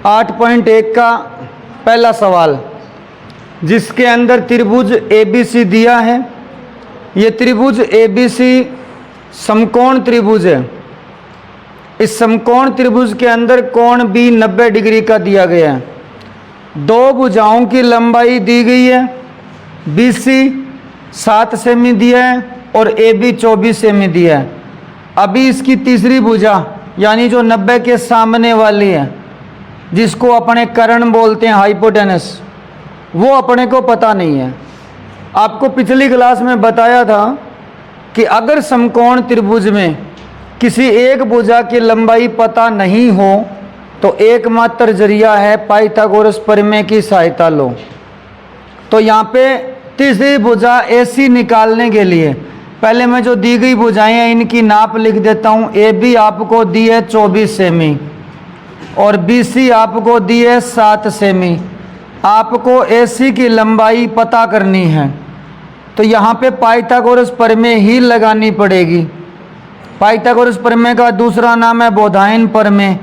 8.1 का पहला सवाल, जिसके अंदर त्रिभुज ABC दिया है। ये त्रिभुज ABC समकोण त्रिभुज है। इस समकोण त्रिभुज के अंदर कोण भी 90 डिग्री का दिया गया है। दो भुजाओं की लंबाई दी गई है। BC 7 सेमी दिया है और AB 24 सेमी दिया है। अभी इसकी तीसरी भुजा यानी जो 90 के सामने वाली है, जिसको अपने कर्ण बोलते हैं, हाइपोटेनस, वो अपने को पता नहीं है। आपको पिछली क्लास में बताया था कि अगर समकोण त्रिभुज में किसी एक भुजा की लंबाई पता नहीं हो तो एकमात्र जरिया है पाइथागोरस प्रमेय की सहायता लो। तो यहाँ पे तीसरी भुजा AC निकालने के लिए पहले मैं जो दी गई भुजाएं हैं इनकी नाप लिख देता हूँ। AB आपको दी है 24 सेमी और BC आपको दी है 7 सेमी। आपको AC की लंबाई पता करनी है तो यहाँ पे पाइथागोरस प्रमेय ही लगानी पड़ेगी। पाइथागोरस प्रमेय का दूसरा नाम है बोधायन प्रमेय।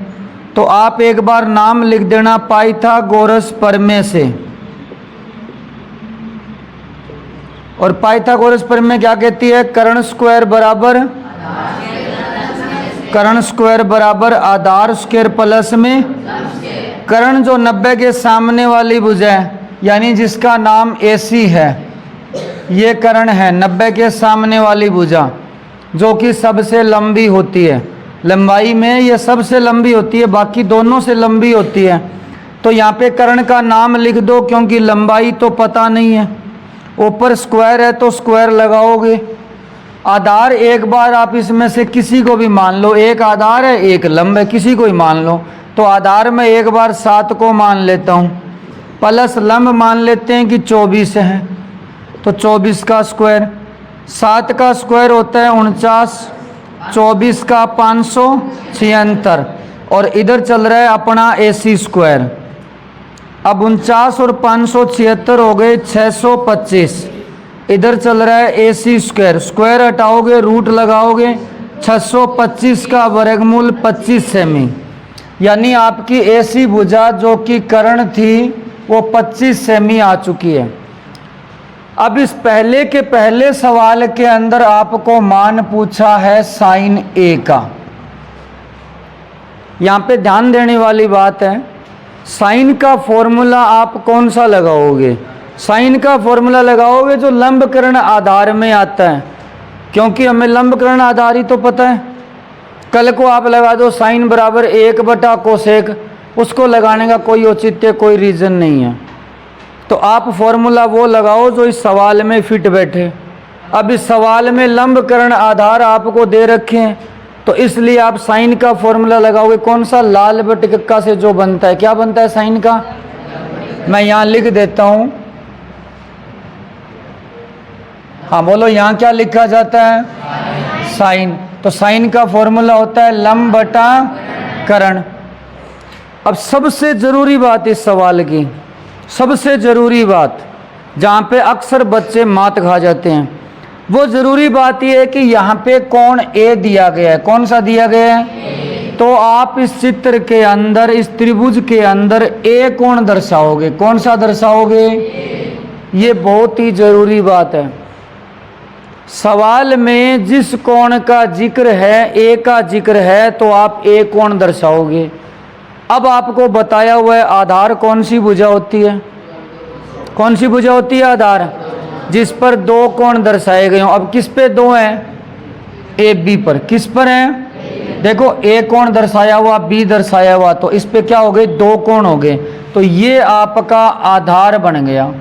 तो आप एक बार नाम लिख देना पाइथागोरस प्रमेय से। और पाइथागोरस प्रमेय क्या कहती है? कर्ण स्क्वायर बराबर आधार स्क्वायर प्लस में कर्ण जो 90 के सामने वाली भुजा है यानी जिसका नाम AC है, ये कर्ण है 90 के सामने वाली भुजा जो कि सबसे लंबी होती है। लंबाई में ये सबसे लंबी होती है, बाकी दोनों से लंबी होती है। तो यहाँ पे कर्ण का नाम लिख दो क्योंकि लंबाई तो पता नहीं है। ऊपर स्क्वायर है तो स्क्वायर लगाओगे। आधार एक बार आप इसमें से किसी को भी मान लो, एक आधार है एक लंब है, किसी को ही मान लो। तो आधार में एक बार 7 को मान लेता हूँ, प्लस लंब मान लेते हैं कि 24 है। तो 24 का स्क्वायर, 7 का स्क्वायर होता है 49, 24 का 576 और इधर चल रहा है अपना AC स्क्वायर। अब 49 और 576 हो गए 625। इधर चल रहा है AC स्क्वायर, स्क्वायर हटाओगे रूट लगाओगे, 625 का वर्गमूल 25 सेमी। यानी आपकी AC भुजा जो कि कर्ण थी वो 25 सेमी आ चुकी है। अब इस पहले के पहले सवाल के अंदर आपको मान पूछा है साइन A का। यहाँ पे ध्यान देने वाली बात है, साइन का फॉर्मूला आप कौन सा लगाओगे? साइन का फॉर्मूला लगाओगे जो लंब कर्ण आधार में आता है, क्योंकि हमें लंब कर्ण आधार ही तो पता है। कल को आप लगा दो साइन बराबर 1/कोसेक, उसको लगाने का कोई औचित्य कोई रीज़न नहीं है। तो आप फॉर्मूला वो लगाओ जो इस सवाल में फिट बैठे। अब इस सवाल में लंब कर्ण आधार आपको दे रखे हैं तो इसलिए आप साइन का फॉर्मूला लगाओगे। कौन सा? लाल बटे कक्का से जो बनता है। क्या बनता है साइन का? मैं यहाँ लिख देता हूँ। हाँ बोलो, यहाँ क्या लिखा जाता है? साइन। तो साइन का फॉर्मूला होता है लंब बटा कर्ण। अब सबसे जरूरी बात इस सवाल की, सबसे ज़रूरी बात जहाँ पे अक्सर बच्चे मात खा जाते हैं, वो ज़रूरी बात ये है कि यहाँ पे कोण A दिया गया है। कौन सा दिया गया है? तो आप इस चित्र के अंदर, इस त्रिभुज के अंदर A कोण दर्शाओगे। कौन सा दर्शाओगे? ये बहुत ही ज़रूरी बात है। सवाल में जिस कोण का जिक्र है, A का जिक्र है, तो आप A कोण दर्शाओगे। अब आपको बताया हुआ है आधार कौन सी भुजा होती है? कौन सी भुजा होती है आधार? जिस पर दो कोण दर्शाए गए हों। अब किस पे दो हैं? AB पर। किस पर हैं? देखो A कोण दर्शाया हुआ, B दर्शाया हुआ, तो इस पे क्या हो गए? दो कोण हो गए। तो ये आपका आधार बन गया।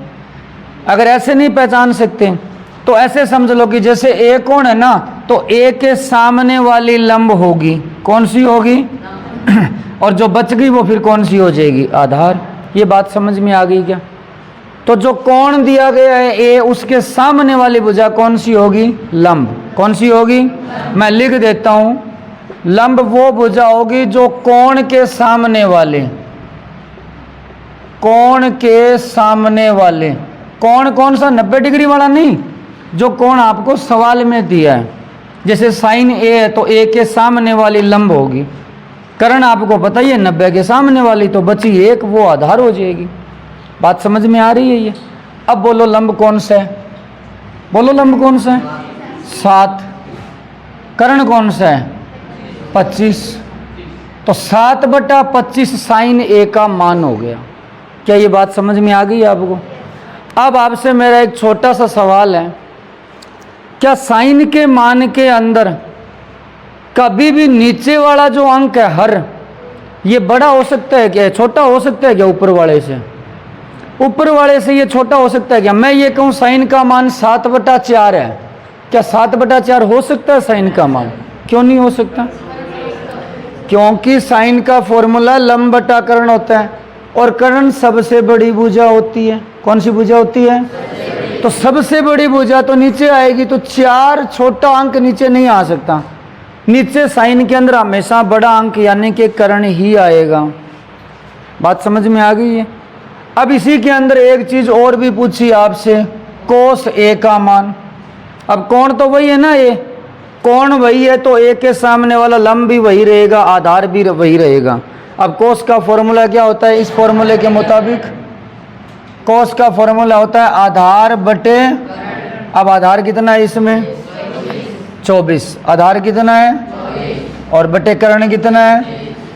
अगर ऐसे नहीं पहचान सकते तो ऐसे समझ लो कि जैसे A कोण है ना, तो A के सामने वाली लंब होगी। कौन सी होगी? और जो बच गई वो फिर कौन सी हो जाएगी? आधार। ये बात समझ में आ गई क्या? तो जो कोण दिया गया है A, उसके सामने वाली भुजा कौन सी होगी? लंब। कौन सी होगी? मैं लिख देता हूं, लंब वो भुजा होगी जो कोण के सामने वाले, कोण के सामने वाले। कोण कौन सा? 90 डिग्री वाला नहीं, जो कोण आपको सवाल में दिया है। जैसे साइन A है तो A के सामने वाली लंब होगी। करण आपको पता ही है 90 के सामने वाली, तो बची एक, वो आधार हो जाएगी। बात समझ में आ रही है ये? अब बोलो लंब कौन सा है? बोलो लंब कौन सा है? 7। करण कौन सा है? 25। तो 7/25 साइन ए का मान हो गया। क्या ये बात समझ में आ गई आपको? अब आपसे मेरा एक छोटा सा सवाल है, क्या साइन के मान के अंदर कभी भी नीचे वाला जो अंक है हर, ये बड़ा हो सकता है क्या? छोटा हो सकता है क्या ऊपर वाले से? ऊपर वाले से ये छोटा हो सकता है क्या? मैं ये कहूँ साइन का मान 7/4 है, क्या 7/4 हो सकता है साइन का मान? क्यों नहीं हो सकता? क्योंकि साइन का फॉर्मूला लंब बटा कर्ण होता है, और कर्ण सबसे बड़ी भुजा होती है। कौन सी भुजा होती है? तो सबसे बड़ी भुजा तो नीचे आएगी, तो 4 छोटा अंक नीचे नहीं आ सकता। नीचे साइन के अंदर हमेशा बड़ा अंक यानी कि कर्ण ही आएगा। बात समझ में आ गई है? अब इसी के अंदर एक चीज और भी पूछी आपसे, कोस ए का मान। अब कोण तो वही है ना, ये कोण वही है, तो ए के सामने वाला लंब भी वही रहेगा, आधार भी वही रहेगा। अब कोस का फॉर्मूला क्या होता है? इस फॉर्मूले के मुताबिक कोस का फॉर्मूला होता है आधार बटे, अब आधार कितना है इसमें? 24। आधार कितना है? और बटे कर्ण कितना है?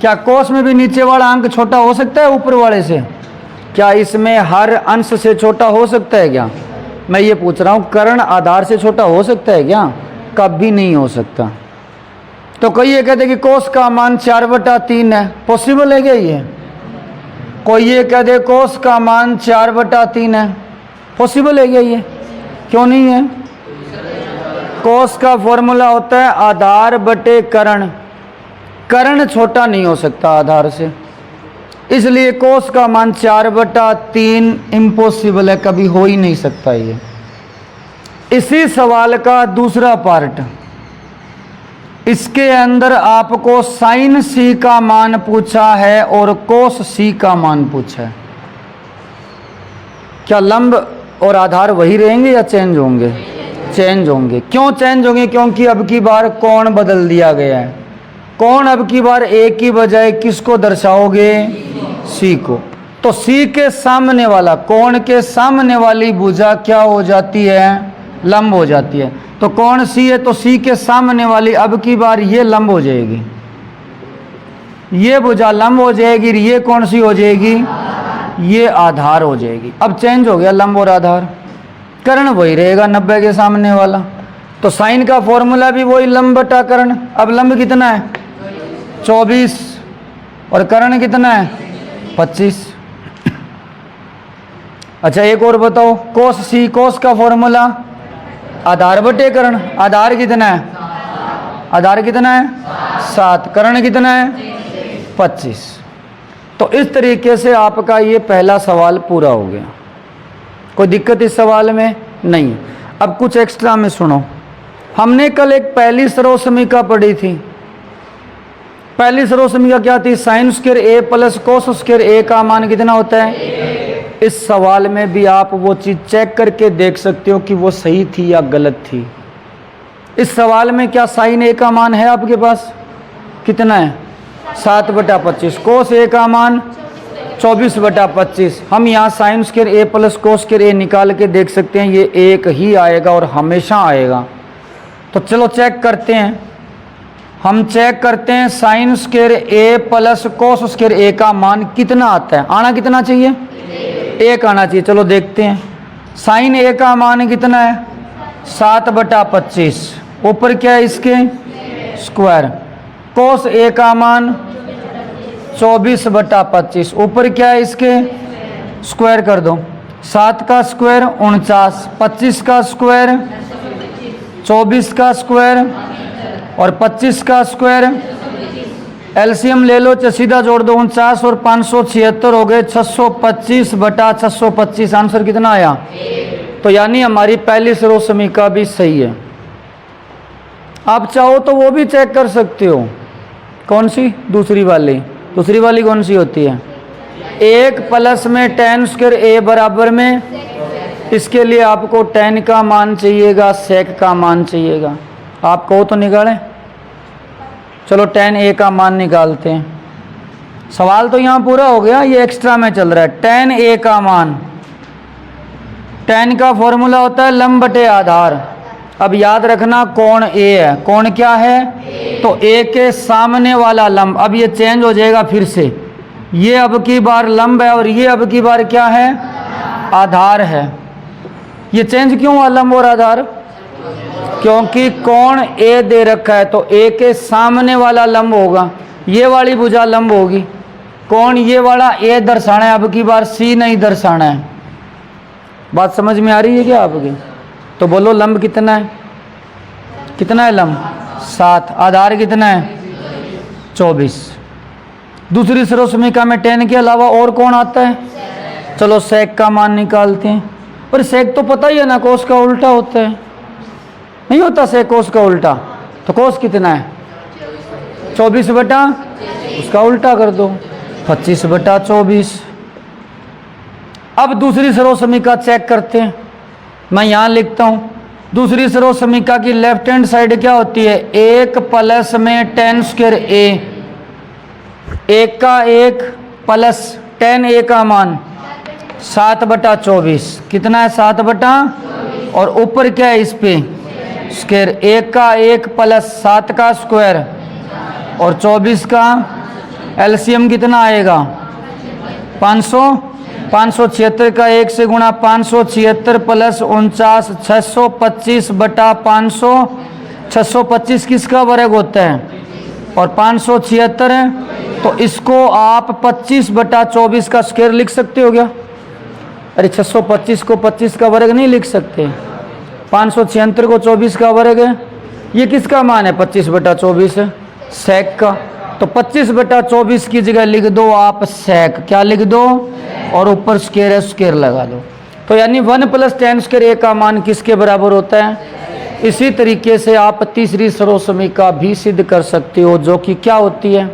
क्या कोस में भी नीचे वाला अंक छोटा हो सकता है ऊपर वाले से? क्या इसमें हर अंश से छोटा हो सकता है क्या? मैं ये पूछ रहा हूँ, कर्ण आधार से छोटा हो सकता है क्या? कभी नहीं हो सकता। तो कोई ये कहते कि कोस का मान 4/3 है, पॉसिबल है क्या ये? कोई ये कह दे कोस का मान 4/3 है, पॉसिबल है क्या ये? क्यों नहीं है? कोस का फॉर्मूला होता है आधार बटे कर्ण। कर्ण छोटा नहीं हो सकता आधार से, इसलिए कोस का मान 4/3 इम्पॉसिबल है, कभी हो ही नहीं सकता ये। इसी सवाल का दूसरा पार्ट, इसके अंदर आपको साइन सी का मान पूछा है और कोस सी का मान पूछा है। क्या लंब और आधार वही रहेंगे या चेंज होंगे? चेंज होंगे। क्यों चेंज होंगे? क्योंकि अब की बार कोण बदल दिया गया है। कोण अब की बार ए की बजाय किसको दर्शाओगे? सी को। तो सी के सामने वाला, कोण के सामने वाली भुजा क्या हो जाती है? लंब हो जाती है। तो कोण सी है, तो सी के सामने वाली अब की बार ये लंब हो जाएगी, ये भुजा लंब हो जाएगी, ये कौन सी हो जाएगी? ये आधार हो जाएगी। अब चेंज हो गया लंब और आधार, कर्ण वही रहेगा 90 के सामने वाला। तो साइन का फॉर्मूला भी वही, लंब बटा कर्ण। अब लंब कितना है? 24 और कर्ण कितना है? 25। अच्छा एक और बताओ, कोस सी, कोस का फॉर्मूला आधार बटे कर्ण। आधार कितना है? आधार कितना है? 7। कर्ण कितना है? 25। तो इस तरीके से आपका ये पहला सवाल पूरा हो गया। कोई दिक्कत इस सवाल में नहीं। अब कुछ एक्स्ट्रा में सुनो। हमने कल एक पहली सर्वसमीका पढ़ी थी। पहली सर्वसमीका क्या थी? साइन स्क्वायर ए प्लस कोस स्क्वायर ए का मान कितना होता है? इस सवाल में भी आप वो चीज़ चेक करके देख सकते हो कि वो सही थी या गलत थी। इस सवाल में क्या साइन ए का मान है आपके पास? कितना है? 7/25। कोस ए का मान 24/25। हम यहाँ साइन स्क्वायर ए प्लस कोस स्क्वायर ए निकाल के देख सकते हैं, ये एक ही आएगा और हमेशा आएगा। तो चलो चेक करते हैं। हम चेक करते हैं साइन स्क्वायर ए प्लस कोस स्क्वायर ए का मान कितना आता है। आना कितना चाहिए? 1 आना चाहिए। चलो देखते हैं। साइन ए का मान कितना है? 7/25। ऊपर क्या है इसके? स्क्वायर। कोस ए का मान 24/25। ऊपर क्या है इसके? स्क्वायर कर दो। 7 का स्क्वायर 49, 25 का स्क्वायर 24 का स्क्वायर और 25 का स्क्वायर। एलसीएम ले लो, सीधा जोड़ दो। 49 और 576 हो गए 625/625। आंसर कितना आया? तो यानी हमारी पहली सर्वसमीका भी सही है। आप चाहो तो वो भी चेक कर सकते हो। कौन सी? दूसरी वाली। दूसरी वाली कौन सी होती है? 1 प्लस में tan स्क्वायर ए बराबर में, इसके लिए आपको tan का मान चाहिएगा, sec का मान चाहिएगा। आप कहो तो निकालें। चलो tan a का मान निकालते हैं। सवाल तो यहाँ पूरा हो गया, ये एक्स्ट्रा में चल रहा है। tan a का मान, tan का फॉर्मूला होता है लंब बटे आधार। अब याद रखना कोण a है, कोण क्या है तो a के सामने वाला लंब। अब ये चेंज हो जाएगा फिर से, ये अब की बार लंब है और ये अब की बार क्या है आधार है। ये चेंज क्यों हुआ लंब और आधार? क्योंकि कोण a दे रखा है तो a के सामने वाला लंब होगा, ये वाली भुजा लंब होगी। कोण ये वाला a दर्शाना है, अब की बार c नहीं दर्शाना है। बात समझ में आ रही है क्या आपके? तो बोलो लंब कितना है, कितना है लंब 7, आधार कितना है 24। दूसरी सर्वसमीका में tan के अलावा और कौन आता है? चलो sec का मान निकालते हैं। पर sec तो पता ही है ना, cos का उल्टा होता है, नहीं होता sec cos का उल्टा। तो cos कितना है 24 बटा, उसका उल्टा कर दो 25 बटा 24। अब दूसरी सर्वसमीका चेक करते हैं, मैं यहाँ लिखता हूँ। दूसरी सर्वसमीका की लेफ्ट हैंड साइड क्या होती है 1 प्लस में tan स्क्वायर a, 1 का 1 प्लस tan a का मान 7 बटा 24, कितना है 7 बटा, और ऊपर क्या है इस पे स्क्वायर, 1 का 1 प्लस 7 का स्क्वायर और 24 का एलसीएम कितना आएगा 500, 576 का 1 से गुणा 576 प्लस 49 625 बटा 500, 625 किसका वर्ग होता है और 576 है, तो इसको आप 25 बटा 24 का स्क्वायर लिख सकते हो क्या? अरे 625 को 25 का वर्ग नहीं लिख सकते, 576 को 24 का वर्ग है। ये किसका मान है 25 बटा 24 है sec का, तो 25 बटा 24 की जगह लिख दो आप sec, क्या लिख दो, और ऊपर स्क्वायर है स्क्वायर लगा दो। तो यानी 1 प्लस tan स्क्वायर a का मान किसके बराबर होता है? इसी तरीके से आप तीसरी सर्वसमीका भी सिद्ध कर सकते हो, जो कि क्या होती है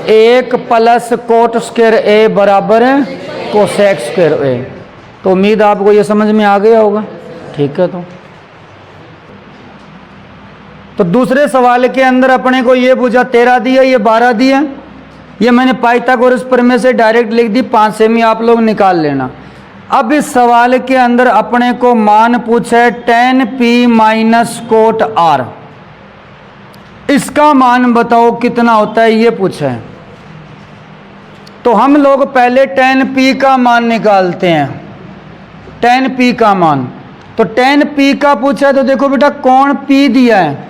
1 प्लस कोट स्क्वायर a बराबर है कोसेक स्क्वायर a। तो उम्मीद आपको ये समझ में आ गया होगा, ठीक है। तो दूसरे सवाल के अंदर अपने को ये भुजा 13 दी है, ये 12 दी है, ये मैंने पाइथागोरस प्रमेय से डायरेक्ट लिख दी, 5 सेमी आप लोग निकाल लेना। अब इस सवाल के अंदर अपने को मान पूछा है tan p minus cot r, इसका मान बताओ कितना होता है, ये पूछा है। तो हम लोग पहले tan p का मान निकालते हैं, tan p का मान। तो tan p का पूछा है, तो देखो बेटा कोण p दिया है,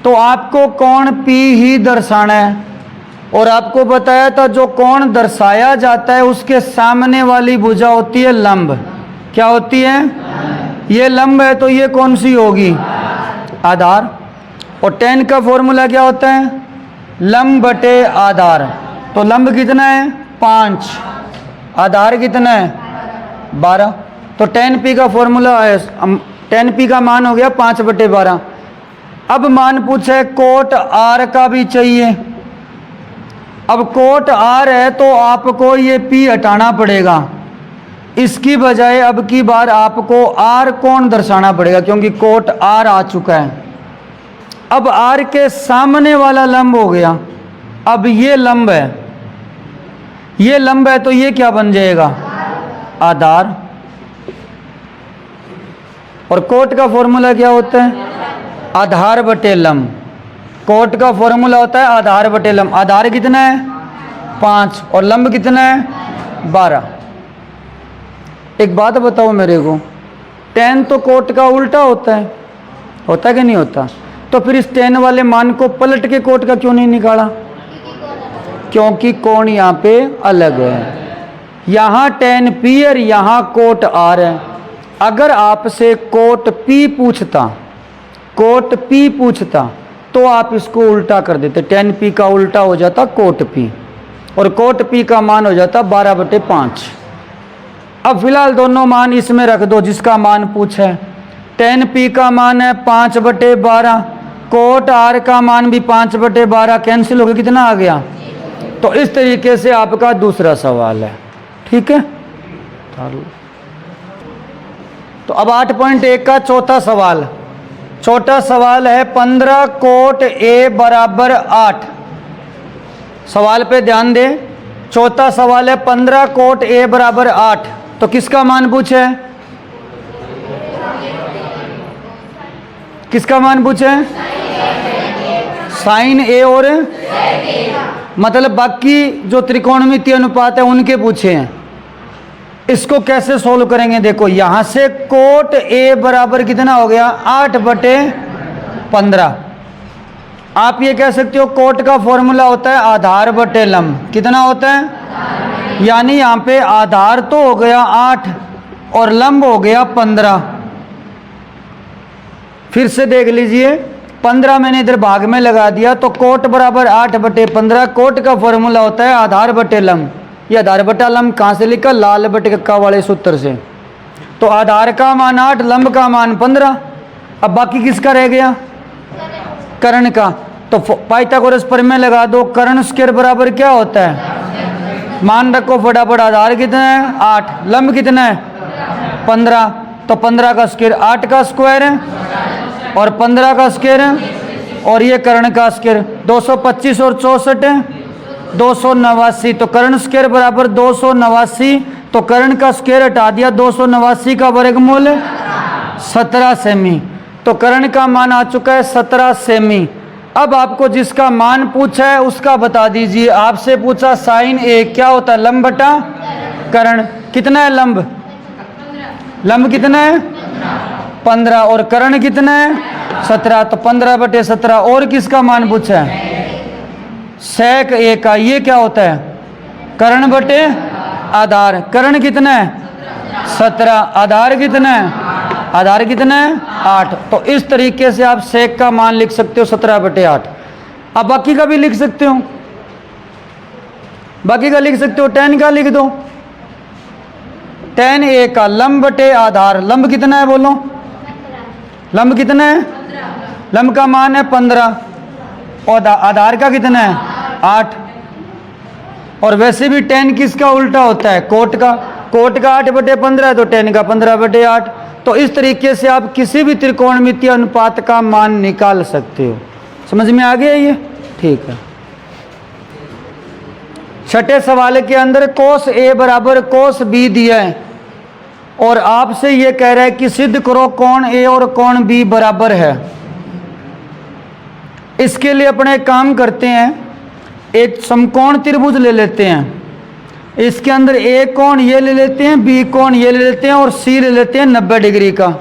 तो आपको कोण p ही दर्शाना है, और आपको बताया था जो कोण दर्शाया जाता है उसके सामने वाली भुजा होती है लंब। क्या होती है? ये लंब है तो ये कौन सी होगी आधार। और tan का फॉर्मूला क्या होता है लंब बटे आधार। तो लंब कितना है 5, आधार कितना है 12। तो tan p का फॉर्मूला है, tan p का मान हो गया 5 बटे 12। अब मान पूछे कोट r का भी चाहिए। अब कोट r है तो आपको ये p हटाना पड़ेगा, इसकी बजाय अब की बार आपको r कोण दर्शाना पड़ेगा, क्योंकि कोट r आ चुका है। अब r के सामने वाला लंब हो गया, अब ये लंब है, ये लंब है तो ये क्या बन जाएगा आधार। और कोट का फॉर्मूला क्या होता है आधार बटे लंब। कोट का फॉर्मूला होता है आधार बटे लंब। आधार कितना है 5 और लंब कितना है 12। एक बात बताओ मेरे को, tan तो कोट का उल्टा होता है कि नहीं होता? तो फिर इस tan वाले मान को पलट के कोट का क्यों नहीं निकाला? क्योंकि कोण यहाँ पे अलग है, यहाँ tan p और यहाँ कोट r है। अगर आपसे कोट p पूछता तो आप इसको उल्टा कर देते, tan p का उल्टा हो जाता कोट p, और कोट p का मान हो जाता 12 बटे 5। अब फिलहाल दोनों मान इसमें रख दो जिसका मान पूछा है। tan p का मान है 5 बटे 12, कोट r का मान भी 5 बटे 12, कैंसिल हो गया, कितना आ गया? तो इस तरीके से आपका दूसरा सवाल है, ठीक है। तो अब 8.1 का चौथा सवाल, छोटा सवाल है 15 कोट ए बराबर 8। सवाल पे ध्यान दें। चौथा सवाल है 15 कोट ए बराबर 8। तो किसका मान पूछे? किसका मान पूछे? साइन ए और मतलब बाकी जो त्रिकोणमितीय अनुपात है उनके पूछे हैं। इसको कैसे सोल्व करेंगे? देखो यहां से कोट ए बराबर कितना हो गया? 8/15। आप ये कह सकते हो कोट का फॉर्मूला होता है आधार बटे लंब। कितना होता है? यानी यहां पे आधार तो हो गया 8 और लंब हो गया 15। फिर से देख लीजिए, 15 मैंने इधर भाग में लगा दिया तो कोट बराबर 8/15। कोट का फॉर्मूला होता है आधार बटे लंब। ये आधार बटा लंब कहाँ से लिखा? लाल बटे कक्का वाले सूत्र से। तो आधार का मान 8, लंब का मान 15। अब बाकी किसका रह गया? कर्ण का। तो पाइथागोरस प्रमेय लगा दो। कर्ण स्क्वायर बराबर क्या होता है? मान रखो फटाफट। आधार कितना है? 8। लंब कितना है? 15। तो 15 का स्क्वायर 8 का स्क्वायर है और 15 का स्क्वायर है और ये कर्ण का स्क्वायर 225 और 64 289। तो कर्ण स्क्वायर बराबर 289। तो कर्ण का स्क्वायर हटा दिया, 289 का वर्गमूल 17 सेमी। तो कर्ण का मान आ चुका है 17 सेमी। अब आपको जिसका मान पूछा है उसका बता दीजिए। आपसे पूछा साइन ए क्या होता है? लंब बटा कर्ण। कितना है लंब? लंब कितना है? 15 और कर्ण कितना है? 17। तो 15/17। और किसका मान पूछा है? सेक ए का। ये क्या होता है? कर्ण बटे आधार। कर्ण कितना है? 17। आधार कितना है? आधार कितना है? 8। तो इस तरीके से आप सेक का मान लिख सकते हो 17/8। अब बाकी का भी लिख सकते हो। बाकी का लिख सकते हो। tan का लिख दो। tan ए का लंब बटे आधार। लंब कितना है बोलो? लंब कितना है? लंब का मान है 15 और आधार का कितना है? 8। और वैसे भी tan किसका उल्टा होता है? कोट का। कोट का 8/15 है तो tan का 15/8। तो इस तरीके से आप किसी भी त्रिकोणमितीय अनुपात का मान निकाल सकते हो। समझ में आ गया ये? ठीक है। छठे सवाल के अंदर कोस ए बराबर कोस बी दिया है और आपसे ये कह रहा है कि सिद्ध करो कोण ए और कोण बी बराबर है। इसके लिए अपने एक काम करते हैं, एक समकोण त्रिभुज ले लेते हैं। इसके अंदर ए कोण ये ले लेते हैं, बी कोण ये ले लेते हैं और सी ले लेते हैं 90 डिग्री का।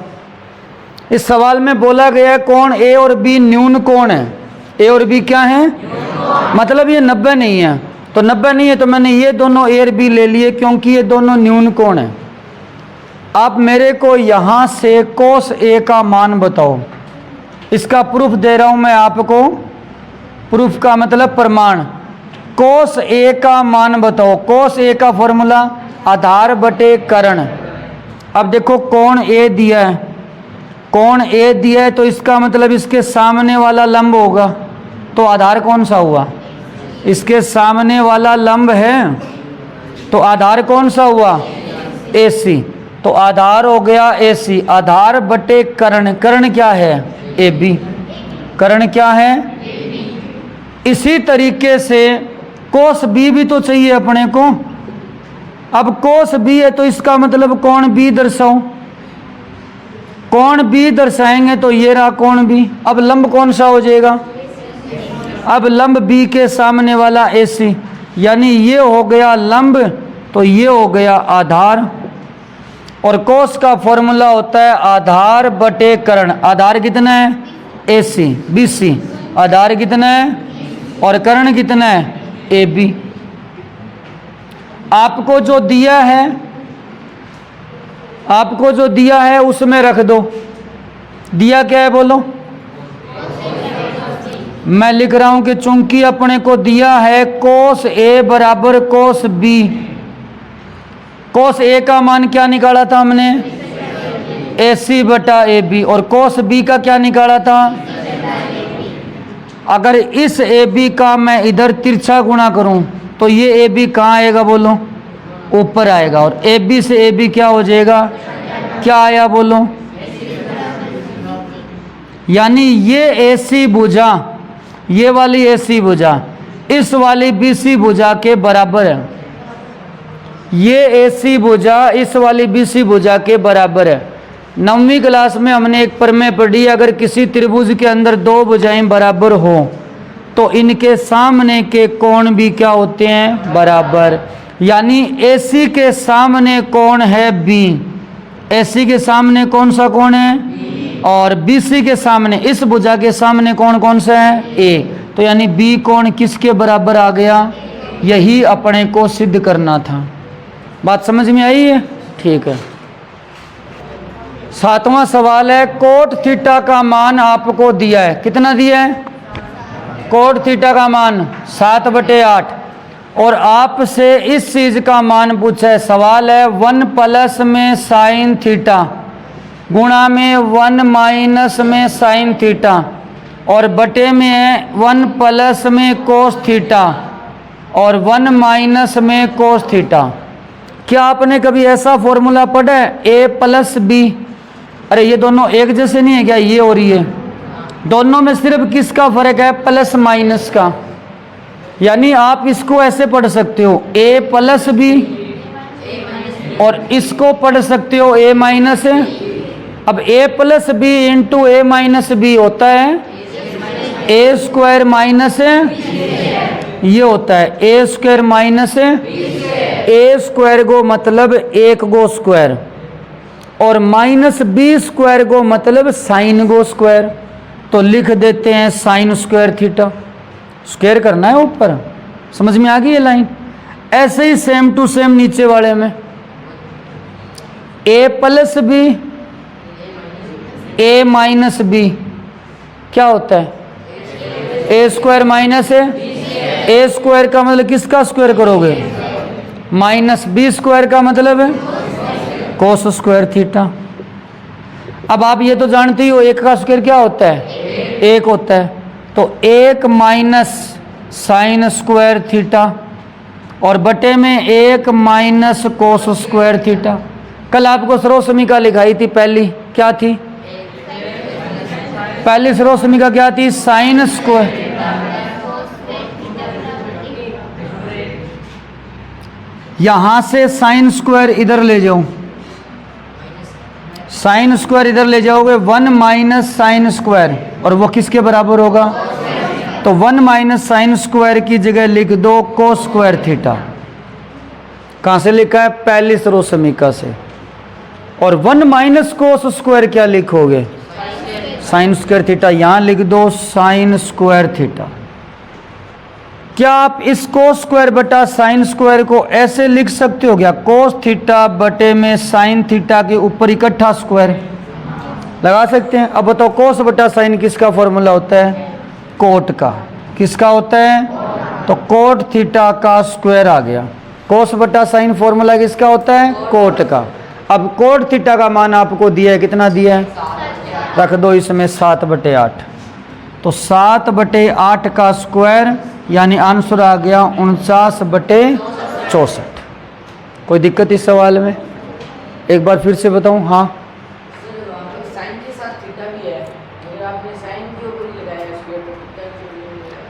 इस सवाल में बोला गया है कोण ए और बी न्यून कोण है। ए और बी क्या है? मतलब ये 90 नहीं है। तो 90 नहीं है तो मैंने ये दोनों ए और बी ले लिए क्योंकि ये दोनों न्यून कोण है। आप मेरे को यहां से कोस ए का मान बताओ। इसका प्रूफ दे रहा हूं मैं आपको। प्रूफ का मतलब प्रमाण। कोस ए का मान बताओ। कोस ए का फॉर्मूला आधार बटे कर्ण। अब देखो कोण ए दिया है। कोण ए दिया है तो इसका मतलब इसके सामने वाला लंब होगा। तो आधार कौन सा हुआ? इसके सामने वाला लंब है तो आधार कौन सा हुआ? AC। तो आधार हो गया AC। आधार बटे कर्ण। कर्ण क्या है? AB। कर्ण क्या है? इसी तरीके से कोस बी भी तो चाहिए अपने को। अब कोस बी है तो इसका मतलब कोण बी दर्शाओ। कोण बी दर्शाएंगे तो ये रहा कोण बी। अब लंब कौन सा हो जाएगा? अब लंब बी के सामने वाला AC। यानी ये हो गया लंब तो ये हो गया आधार। और कोस का फॉर्मूला होता है आधार बटे कर्ण। आधार कितना है? AC BC। आधार कितना है? और कर्ण कितना है? AB। आपको जो दिया है, आपको जो दिया है उसमें रख दो। दिया क्या है बोलो? मैं लिख रहा हूं कि चूंकि अपने को दिया है कोस A बराबर कोस B। कोस A का मान क्या निकाला था हमने? AC बटा AB। और कोस B का क्या निकाला था? अगर इस AB का मैं इधर तिरछा गुणा करूं तो ये AB कहाँ आएगा बोलो? ऊपर आएगा। और AB से AB क्या हो जाएगा? क्या आया बोलो? यानी ये AC भुजा, ये वाली AC भुजा इस वाली BC भुजा के बराबर है। ये AC भुजा इस वाली BC भुजा के बराबर है। 9वीं क्लास में हमने एक प्रमेय पढ़ी, अगर किसी त्रिभुज के अंदर दो भुजाएं बराबर हो तो इनके सामने के कोण भी क्या होते हैं, बराबर। यानी AC के सामने कोण है B, AC के सामने कौन सा कोण है, और BC के सामने, इस भुजा के सामने कोण कौन सा है, A। तो यानी B कोण किसके बराबर आ गया, यही अपने को सिद्ध करना था। बात समझ में आई है? ठीक है। 7वां सवाल है, कोट थीटा का मान आपको दिया है, कितना दिया है, कोट थीटा का मान 7/8, और आपसे इस चीज का मान पूछा है। सवाल है 1 प्लस में साइन थीटा गुणा में 1 माइनस में साइन थीटा, और बटे में है 1 प्लस में कोस थीटा और 1 माइनस में कोस थीटा। क्या आपने कभी ऐसा फॉर्मूला पढ़ा है, A प्लस B? अरे ये दोनों एक जैसे नहीं है क्या, ये और ये? दोनों में सिर्फ किसका फर्क है, प्लस माइनस का। यानी आप इसको ऐसे पढ़ सकते हो A प्लस B, और इसको पढ़ सकते हो A माइनस। अब A plus B into A minus B होता है A स्क्वायर माइनस, ये होता है A square minus A square को मतलब 1 गो स्क्वायर, और माइनस B स्क्वायर को मतलब साइन गो स्क्वायर। तो लिख देते हैं साइन स्क्वायर थीटा, स्क्वायर करना है ऊपर। समझ में आ गई ये लाइन? ऐसे ही सेम टू सेम नीचे वाले में A plus B A minus B क्या होता है, A स्क्वायर माइनस है A स्क्वायर का मतलब किसका स्क्वायर करोगे, माइनस B स्क्वायर का मतलब है कोस स्क्वायर थीटा। अब आप ये तो जानते ही हो 1 का स्क्वायर क्या होता है, 1 होता है। तो 1 माइनस साइन स्क्वायर थीटा और बटे में 1 माइनस कोस स्क्वायर थीटा। कल आपको सर्वसमीका लिखाई थी पहली, क्या थी, पहली सर्वसमीका क्या थी, साइन स्क्वायर। यहां से साइन स्क्वायर इधर ले जाओ, साइन स्क्वायर इधर ले जाओगे 1 माइनस साइन स्क्वायर, और वो किसके बराबर होगा, तो 1 माइनस साइन स्क्वायर की जगह लिख दो कोस स्क्वायर थीटा। कहां से लिखा है, पहली सर्वसमीका से। और 1 माइनस कोस स्क्वायर क्या लिखोगे, साइन स्क्वायर थीटा। यहां लिख दो साइन स्क्वायर थीटा। क्या आप इस कोस स्क्वायर बटा साइन स्क्वायर को ऐसे लिख सकते हो क्या, कोस थीटा बटे में साइन थीटा के ऊपर इकट्ठा स्क्वायर लगा सकते हैं। अब बताओ कोस बटा साइन किसका फॉर्मूला होता है, कोट का। किसका होता है, तो कोट थीटा का स्क्वायर आ गया। कोस बटा साइन फॉर्मूला किसका होता है, कोट का। अब कोट थीटा का मान आपको दिया है, कितना दिया है, रख दो इसमें 7/8। तो 7/8 का स्क्वायर यानी आंसर आ गया 49/64। कोई दिक्कत इस सवाल में, एक बार फिर से बताऊं, हाँ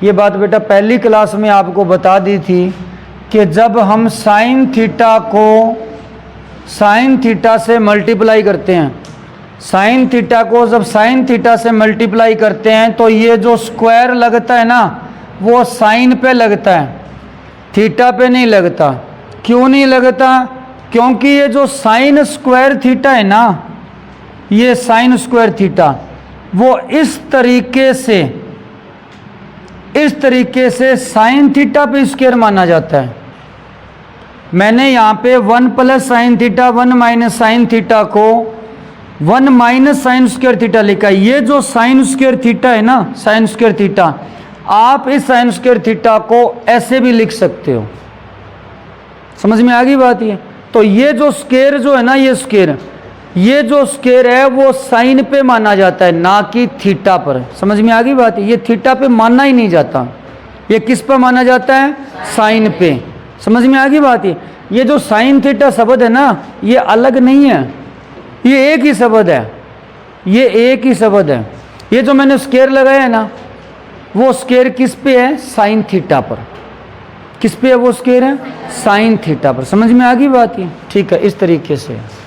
ये बात बेटा पहली क्लास में आपको बता दी थी कि जब हम साइन थीटा को साइन थीटा से मल्टीप्लाई करते हैं, साइन थीटा को जब साइन थीटा से मल्टीप्लाई करते हैं तो ये जो स्क्वायर लगता है ना वो साइन पे लगता है, थीटा पे नहीं लगता। क्यों नहीं लगता, क्योंकि ये जो साइन स्क्वायर थीटा है ना, ये साइन स्क्वायर थीटा वो इस तरीके से साइन थीटा पे स्क्वायर माना जाता है। मैंने यहाँ पे 1 plus sine theta 1 minus sine theta को 1 माइनस साइन स्क्वायर थीटा लिखा है। ये जो साइन स्क्वायर थीटा है ना, साइन स्क्वायर थीटा, आप इस साइन स्क्वायर थीटा को ऐसे भी लिख सकते हो। समझ में आ गई बात ये? तो ये जो स्क्वायर जो है ना, ये जो स्क्वायर है वो साइन पे माना जाता है, ना कि थीटा पर। समझ में आ गई बात? ये थीटा पे मानना ही नहीं जाता, ये किस पर माना जाता है, साइन पे। समझ में आ गई बात? ये जो साइन थीटा शब्द है ना, ये अलग नहीं है, ये एक ही शब्द है, ये एक ही शब्द है। ये जो मैंने स्केयर लगाया है ना, वो स्केयर किस पे है? साइन थीटा पर। किस पे है वो स्केयर है? साइन थीटा पर। समझ में आ गई बात? ये ठीक है, इस तरीके से।